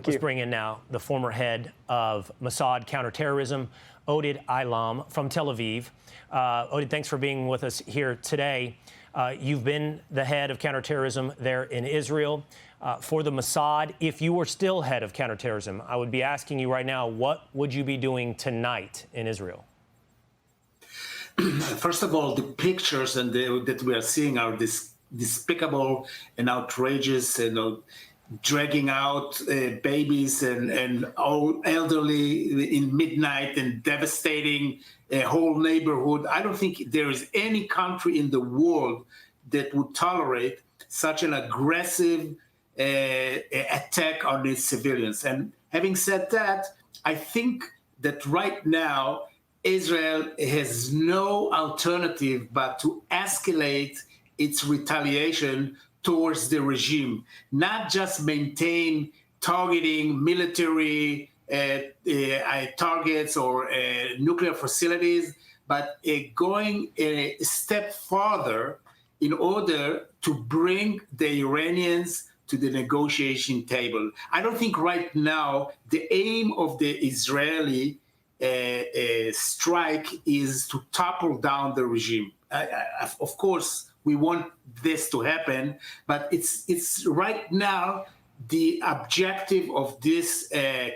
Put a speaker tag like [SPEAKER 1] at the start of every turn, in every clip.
[SPEAKER 1] Let's bring in now the former head of Mossad counterterrorism, Oded Eilam from Tel Aviv. Oded, thanks for being with us here today. You've been the head of counterterrorism there in Israel. For the Mossad, if you were still head of counterterrorism, I would be asking you right now, what would you be doing tonight in Israel?
[SPEAKER 2] First of all, the pictures that we are seeing are despicable and outrageous, dragging out babies and all elderly in midnight and devastating a whole neighborhood. I don't think there is any country in the world that would tolerate such an aggressive attack on its civilians. And having said that, I think that right now, Israel has no alternative but to escalate its retaliation towards the regime, not just maintain targeting military targets or nuclear facilities, but going a step farther in order to bring the Iranians to the negotiation table. I don't think right now the aim of the Israeli strike is to topple down the regime. Of course, we want this to happen, but it's right now the objective of this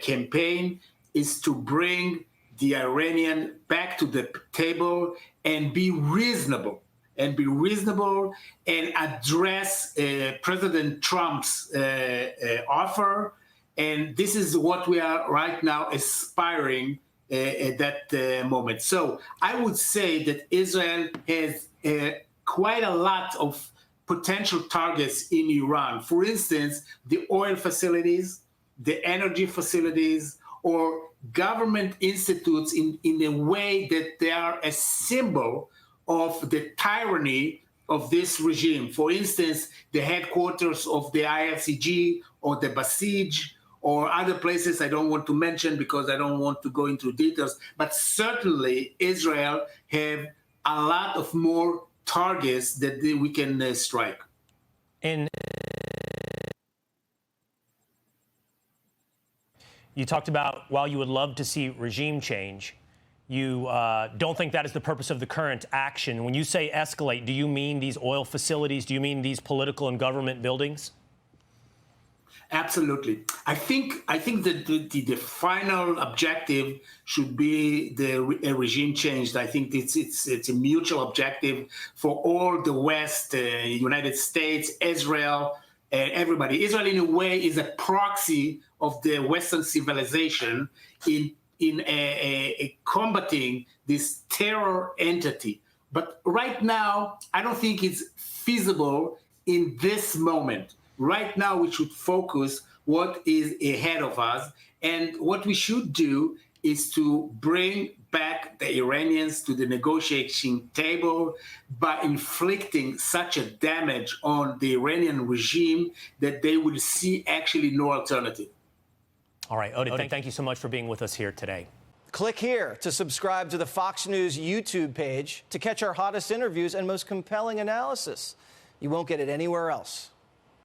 [SPEAKER 2] campaign is to bring the Iranian back to the table and be reasonable and address President Trump's offer. And this is what we are right now aspiring at that moment. So I would say that Israel has quite a lot of potential targets in Iran. For instance, the oil facilities, the energy facilities, or government institutes in a way that they are a symbol of the tyranny of this regime. For instance, the headquarters of the IRCG or the Basij, or other places I don't want to mention because I don't want to go into details, but certainly Israel have a lot of more targets that we can strike.
[SPEAKER 1] And you talked about, while you would love to see regime change, you don't think that is the purpose of the current action. When you say escalate, do you mean these oil facilities? Do you mean these political and government buildings?
[SPEAKER 2] Absolutely. I think that the final objective should be a regime change. I think it's a mutual objective for all the West, United States, Israel, everybody. Israel, in a way, is a proxy of the Western civilization in combating this terror entity. But right now, I don't think it's feasible in this moment. Right now, we should focus what is ahead of us. And what we should do is to bring back the Iranians to the negotiation table by inflicting such a damage on the Iranian regime that they will see actually no alternative.
[SPEAKER 1] All right, Oded, thank you so much for being with us here today.
[SPEAKER 3] Click here to subscribe to the Fox News YouTube page to catch our hottest interviews and most compelling analysis. You won't get it anywhere else.